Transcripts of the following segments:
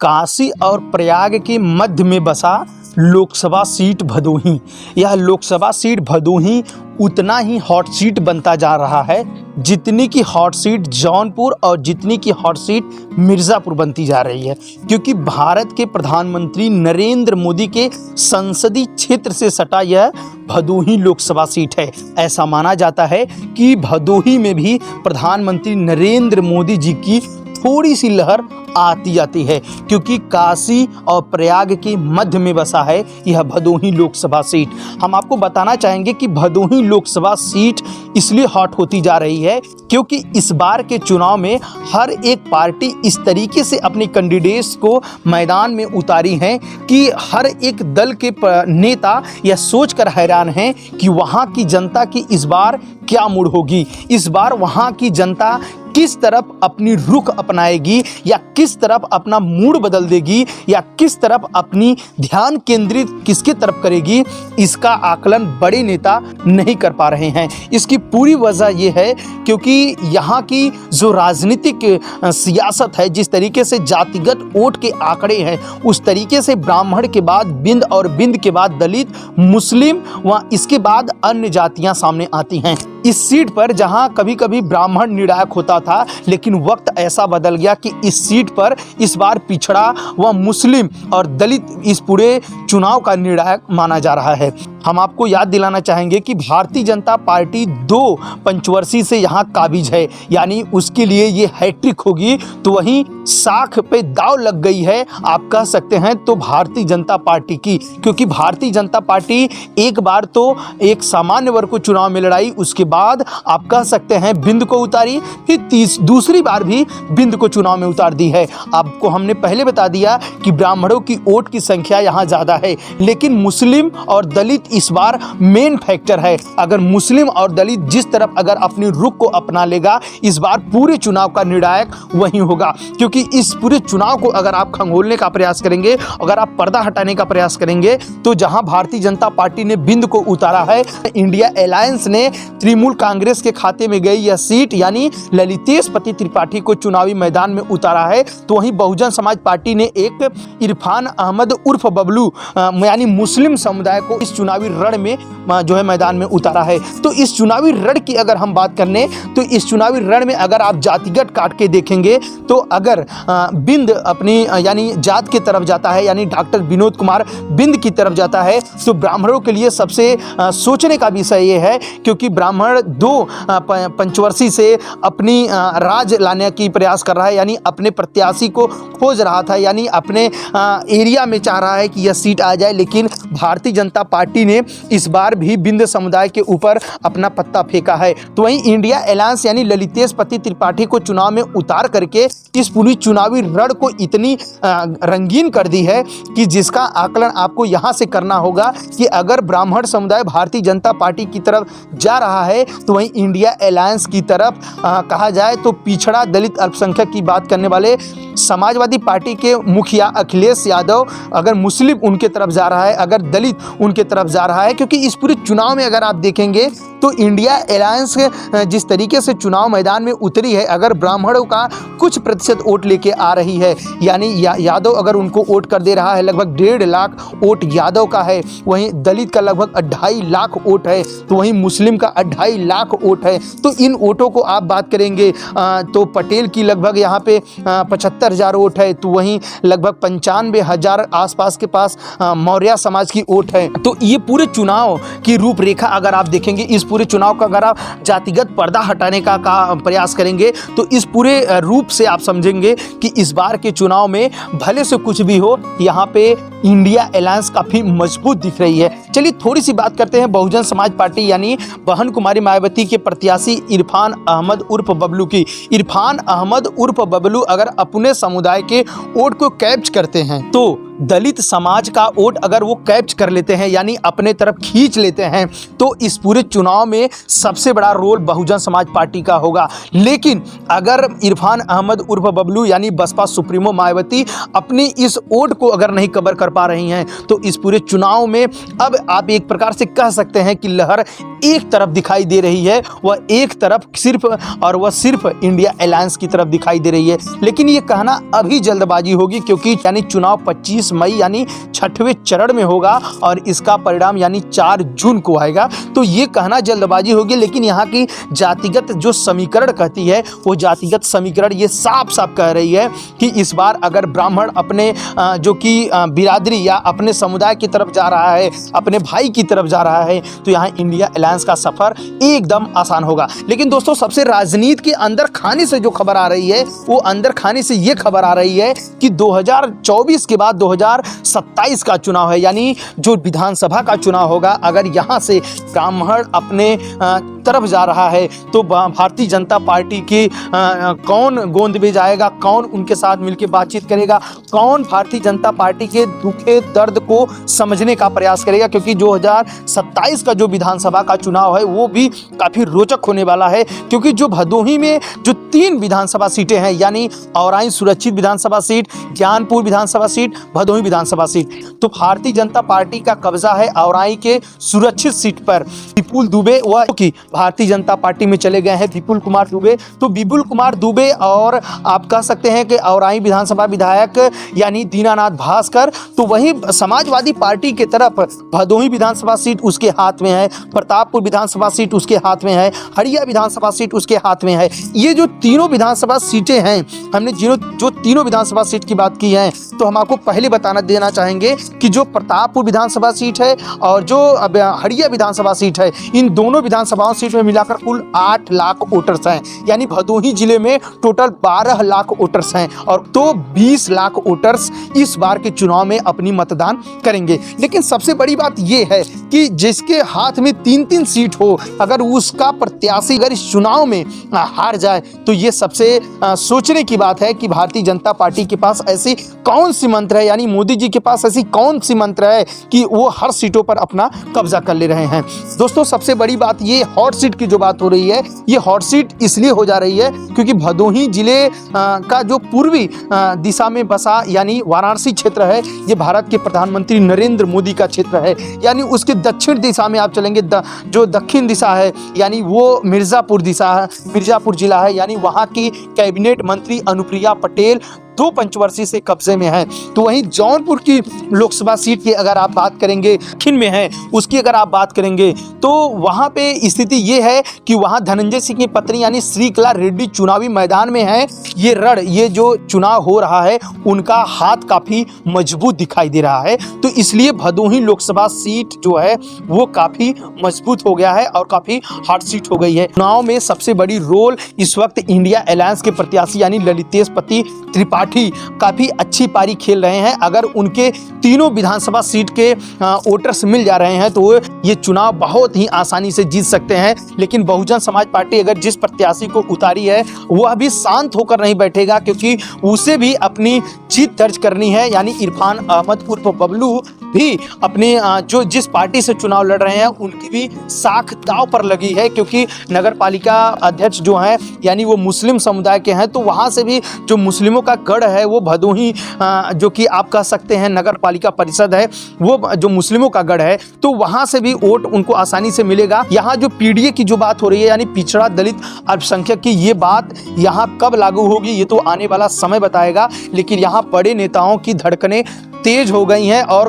काशी और प्रयाग के मध्य में बसा लोकसभा सीट भदोही। यह लोकसभा सीट भदोही उतना ही हॉट सीट बनता जा रहा है जितनी की हॉट सीट जौनपुर और जितनी की हॉट सीट मिर्ज़ापुर बनती जा रही है, क्योंकि भारत के प्रधानमंत्री नरेंद्र मोदी के संसदीय क्षेत्र से सटा यह भदोही लोकसभा सीट है। ऐसा माना जाता है कि भदोही में भी प्रधानमंत्री नरेंद्र मोदी जी की थोड़ी सी लहर आती जाती है, क्योंकि काशी और प्रयाग के मध्य में बसा है यह भदोही लोकसभा सीट। हम आपको बताना चाहेंगे कि भदोही लोकसभा सीट इसलिए हॉट होती जा रही है क्योंकि इस बार के चुनाव में हर एक पार्टी इस तरीके से अपने कैंडिडेट्स को मैदान में उतारी हैं कि हर एक दल के नेता यह सोचकर हैरान हैं कि वहाँ की जनता की इस बार क्या मूड होगी, इस बार वहाँ की जनता किस तरफ अपनी रुख अपनाएगी या किस तरफ अपना मूड बदल देगी या किस तरफ अपनी ध्यान केंद्रित किसके तरफ करेगी। इसका आकलन बड़े नेता नहीं कर पा रहे हैं। इसकी पूरी वजह यह है क्योंकि यहाँ की जो राजनीतिक सियासत है, जिस तरीके से जातिगत वोट के आंकड़े हैं, उस तरीके से ब्राह्मण के बाद बिंद और बिंद के बाद दलित, मुस्लिम व इसके बाद अन्य जातियाँ सामने आती हैं। इस सीट पर जहां कभी कभी ब्राह्मण निर्णायक होता था, लेकिन वक्त ऐसा बदल गया कि इस सीट पर इस बार पिछड़ा व मुस्लिम और दलित इस पूरे चुनाव का निर्णायक माना जा रहा है। हम आपको याद दिलाना चाहेंगे कि भारतीय जनता पार्टी 2 पंचवर्षीय से यहाँ काबिज है, यानी उसके लिए ये हैट्रिक होगी। तो वहीं साख पे दाव लग गई है, आप कह सकते हैं तो भारतीय जनता पार्टी की, क्योंकि भारतीय जनता पार्टी एक बार तो एक सामान्य वर्ग को चुनाव में लड़ाई, उसके बाद आप कह सकते हैं बिंद को उतारी, फिर दूसरी बार भी बिंद को चुनाव में उतार दी है। आपको हमने पहले बता दिया कि ब्राह्मणों की वोट की संख्या यहाँ ज़्यादा है, लेकिन मुस्लिम और दलित इस बार मेन फैक्टर है। अगर मुस्लिम और दलित जिस तरफ अगर अपनी रुख को अपना लेगा, इस बार पूरे चुनाव का निर्णायक वही होगा। क्योंकि इस पूरे चुनाव को अगर आप खंगोलने का प्रयास करेंगे, अगर आप पर्दा हटाने का प्रयास करेंगे, तो जहां भारतीय जनता पार्टी ने बिंद को उतारा है, इंडिया अलायंस ने तृणमूल कांग्रेस के खाते में गई यह सीट यानी ललितेश पति त्रिपाठी को चुनावी मैदान में उतारा है। तो वहीं बहुजन समाज पार्टी ने एक इरफान अहमद उर्फ बबलू यानी मुस्लिम समुदाय को इस चुनावी रण में जो है मैदान में उतारा है। तो इस चुनावी रण की अगर हम बात करें तो इस चुनावी रण में अगर आप जातिगत काट के देखेंगे तो अगर बिंद अपनी यानी जात की तरफ जाता है, यानी डॉक्टर विनोद कुमार बिंद की तरफ जाता है, तो ब्राह्मणों के लिए सबसे सोचने का विषय ये है, क्योंकि ब्राह्मण 2 पंचवर्षीय से अपनी राज लाने की प्रयास कर रहा है, यानी अपने प्रत्याशी को खोज रहा था, यानी अपने एरिया में चाह रहा है कि यह सीट आ जाए। लेकिन भारतीय जनता पार्टी ने इस बार भी बिंद समुदाय के ऊपर अपना पत्ता फेंका है। तो वहीं इंडिया अलायंस यानी ललितेश पति त्रिपाठी को चुनाव में उतार करके इस पूरी चुनावी रण को इतनी रंगीन कर दी है कि जिसका आकलन आपको यहाँ से करना होगा कि अगर ब्राह्मण समुदाय भारतीय जनता पार्टी की तरफ जा रहा है, तो वहीं इंडिया अलायंस की तरफ कहा जाए तो पिछड़ा दलित अल्पसंख्यक की बात करने वाले समाजवादी पार्टी के मुखिया अखिलेश यादव अगर मुस्लिम उनके तरफ जा रहा है, अगर दलित उनके तरफ जा रहा है। क्योंकि इस पूरे चुनाव में अगर आप देखेंगे तो इंडिया अलायंस जिस तरीके से चुनाव मैदान में उतरी है, अगर ब्राह्मणों का कुछ प्रतिशत वोट लेके आ रही है, यानी यादव अगर उनको वोट कर दे रहा है, लगभग 1.5 लाख वोट यादव का है, वहीं दलित का लगभग 2.5 लाख वोट है, तो वहीं मुस्लिम का 2.5 लाख वोट है। तो इन वोटों को आप बात करेंगे तो पटेल की लगभग यहाँ पे 75,000 वोट है, तो वहीं लगभग 95,000 आसपास के पास मौर्य समाज की वोट है। तो ये पूरे चुनाव की रूपरेखा अगर आप देखेंगे, इस पूरे चुनाव का अगर आप जातिगत पर्दा हटाने का प्रयास करेंगे, तो इस पूरे रूप से आप समझेंगे कि इस बार के चुनाव में भले से कुछ भी हो, यहाँ पे इंडिया अलायंस काफ़ी मजबूत दिख रही है। चलिए थोड़ी सी बात करते हैं बहुजन समाज पार्टी यानी बहन कुमारी मायावती के प्रत्याशी इरफान अहमद उर्फ बबलू की। इरफान अहमद उर्फ बबलू अगर अपने समुदाय के वोट को कैप्च करते हैं तो दलित समाज का वोट अगर वो कैप्च कर लेते हैं यानी अपने तरफ खींच लेते हैं तो इस पूरे चुनाव में सबसे बड़ा रोल बहुजन समाज पार्टी का होगा। लेकिन अगर इरफान अहमद उर्फ बबलू यानी बसपा सुप्रीमो मायावती अपनी इस वोट को अगर नहीं कवर कर पा रही हैं तो इस पूरे चुनाव में अब आप एक प्रकार से कह सकते हैं कि लहर एक तरफ दिखाई दे रही है, वह एक तरफ सिर्फ इंडिया अलायंस की तरफ दिखाई दे रही है। लेकिन ये कहना अभी जल्दबाजी होगी क्योंकि यानी चुनाव 25 मई यानी 6वें चरण में होगा और इसका परिणाम यानी 4 जून को आएगा। तो ये कहना जल्दबाजी होगी, लेकिन यहाँ की जातिगत जो समीकरण कहती है वो जातिगत समीकरण ये साफ साफ कह रही है कि इस बार अगर ब्राह्मण अपने जो कि बिरादरी या अपने समुदाय की तरफ जा रहा है, अपने भाई की तरफ जा रहा है, तो यहाँ इंडिया अलायंस का सफर एकदम आसान होगा। लेकिन दोस्तों सबसे राजनीति के अंदर खाने से जो खबर आ रही है वो अंदर खाने से ये खबर आ रही है कि 2024 के बाद 2027 का चुनाव है यानी जो विधानसभा का चुनाव होगा, अगर यहाँ से ब्राह्मण अपने तरफ जा रहा है तो भारतीय जनता पार्टी की कौन गोंद में जाएगा, कौन उनके साथ मिलकर बातचीत करेगा, कौन भारतीय जनता पार्टी के दुखे दर्द को समझने का प्रयास करेगा। क्योंकि 2027 का जो विधानसभा का चुनाव है वो भी काफ़ी रोचक होने वाला है क्योंकि जो भदोही में जो 3 विधानसभा सीटें हैं यानी औराई सुरक्षित विधानसभा सीट, ज्ञानपुर विधानसभा सीट, भदोही विधानसभा सीट, तो भारतीय जनता पार्टी का कब्जा है औराई के सुरक्षित सीट पर। विपुल दुबे वह की भारतीय जनता पार्टी में चले गए हैं विपुल कुमार दुबे, तो विपुल कुमार दुबे और आप कह सकते हैं कि औराई विधानसभा विधायक यानी दीनानाथ भास्कर, तो वहीं समाजवादी पार्टी के तरफ भदोही विधानसभा सीट उसके हाथ में है, प्रतापपुर विधानसभा सीट उसके हाथ में है, हरिया विधानसभा सीट उसके हाथ में है। ये जो तीनों विधानसभा सीटें हैं, हमने जो तीनों विधानसभा सीट की बात की है तो हम आपको पहले बताना देना चाहेंगे कि जो प्रतापपुर विधानसभा सीट है और जो हरिया विधानसभा सीट है, इन दोनों विधानसभाओं सीट में मिलाकर कुल 8 लाख वोटर्स हैं यानी भदोही जिले में टोटल 12 लाख वोटर्स हैं और तो 20 लाख वोटर्स इस बार के चुनाव में अपनी मतदान करेंगे। लेकिन सबसे बड़ी बात यह है कि जिसके हाथ में 3-3 सीट हो, अगर उसका प्रत्याशी अगर इस चुनाव में हार जाए तो ये सबसे सोचने की बात है कि भारतीय जनता पार्टी के पास ऐसी कौन सी मंत्र है यानी मोदी जी के पास ऐसी कौन सी मंत्र है कि वो हर सीटों पर अपना कब्जा कर ले रहे हैं। दोस्तों सबसे बड़ी बात ये हॉट सीट की जो बात हो रही है, ये हॉट सीट इसलिए हो जा रही है क्योंकि भदोही जिले का जो पूर्वी दिशा में बसा यानी वाराणसी क्षेत्र है, ये भारत के प्रधानमंत्री नरेंद्र मोदी का क्षेत्र है। यानी उसके दक्षिण दिशा में आप चलेंगे जो दक्षिण दिशा है यानी वो मिर्जापुर दिशा है, मिर्जापुर जिला है, यानी वहाँ की कैबिनेट मंत्री अनुप्रिया पटेल 2 पंचवर्षीय से कब्जे में है। तो वहीं जौनपुर की लोकसभा सीट की अगर आप बात करेंगे दक्षिण में है, उसकी अगर आप बात करेंगे तो वहां पे स्थिति ये है कि वहां धनंजय सिंह की पत्नी यानी श्रीकला रेड्डी चुनावी मैदान में है। ये जो चुनाव हो रहा है उनका हाथ काफी मजबूत दिखाई दे रहा है, तो इसलिए भदोही लोकसभा सीट जो है वो काफी मजबूत हो गया है और काफी हार्ड सीट हो गई है। चुनाव में सबसे बड़ी रोल इस वक्त इंडिया अलायंस के प्रत्याशी यानी ललितेश पति त्रिपाठी काफी अच्छी पारी खेल रहे हैं। अगर उनके तीनों विधानसभा सीट के वोटर्स मिल जा रहे हैं तो ये चुनाव बहुत ही आसानी से जीत सकते हैं। लेकिन बहुजन समाज पार्टी अगर जिस प्रत्याशी को उतारी है वह भी शांत होकर नहीं बैठेगा क्योंकि उसे भी अपनी जीत दर्ज करनी है। यानी इरफान अहमद उर्फ बबलू भी अपने जो जिस पार्टी से चुनाव लड़ रहे हैं उनकी भी साख दांव पर लगी है क्योंकि नगर पालिका अध्यक्ष जो हैं यानी वो मुस्लिम समुदाय के हैं, तो वहाँ से भी जो मुस्लिमों का गढ़ है वो भदोही जो कि आप कह सकते हैं नगर पालिका परिषद है, वो जो मुस्लिमों का गढ़ है, तो वहाँ से भी वोट उनको आसानी से मिलेगा। यहाँ जो पीडीए की जो बात हो रही है यानी पिछड़ा दलित अल्पसंख्यक की, ये बात यहाँ कब लागू होगी ये तो आने वाला समय बताएगा। लेकिन यहाँ बड़े नेताओं की धड़कनें तेज हो गई हैं और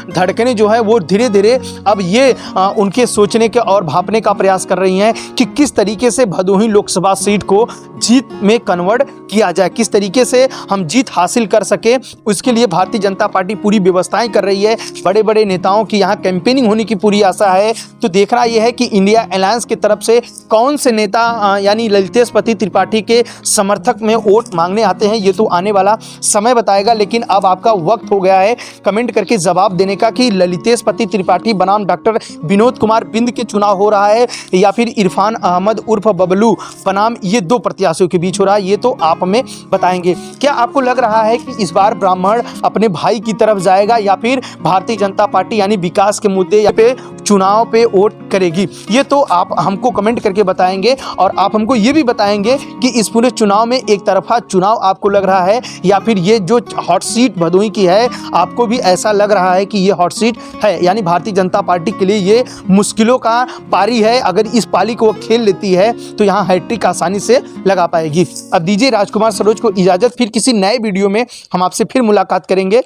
धड़कनें जो है वो धीरे धीरे अब ये उनके सोचने के और भापने का प्रयास कर रही हैं कि किस तरीके से भदोही लोकसभा सीट को जीत में कन्वर्ट किया जाए, किस तरीके से हम जीत हासिल कर सके। उसके लिए भारतीय जनता पार्टी पूरी व्यवस्थाएं कर रही है। बड़े बड़े नेताओं की यहाँ कैंपेनिंग होने की पूरी आशा है। तो देखना यह है कि इंडिया अलायंस की तरफ से कौन से नेता यानी ललितेश पति त्रिपाठी के समर्थक में वोट मांगने आते हैं, ये तो आने वाला समय बताएगा। लेकिन अब आपका वक्त हो गया गया है कमेंट करके जवाब देने का कि ललितेश पति त्रिपाठी बनाम डॉक्टर विनोद कुमार बिंद के चुनाव हो रहा है या फिर इरफान अहमद उर्फ बबलू बनाम ये दो प्रत्याशियों के बीच हो रहा है, ये तो आप हमें बताएंगे। क्या आपको लग रहा है कि इस बार ब्राह्मण अपने भाई की तरफ जाएगा या फिर भारतीय जनता पार्टी यानी विकास के मुद्दे या पे चुनाव पे वोट करेगी? ये तो आप हमको कमेंट करके बताएंगे और आप हमको ये भी बताएंगे कि इस पूरे चुनाव में एक तरफा चुनाव आपको लग रहा है या फिर ये जो हॉट सीट भदोही की है आपको भी ऐसा लग रहा है कि ये हॉट सीट है, यानी भारतीय जनता पार्टी के लिए ये मुश्किलों का पारी है। अगर इस पाली को वो खेल लेती है तो यहाँ हैट्रिक आसानी से लगा पाएगी। अब दीजिए राजकुमार सरोज को इजाजत, फिर किसी नए वीडियो में हम आपसे फिर मुलाकात करेंगे।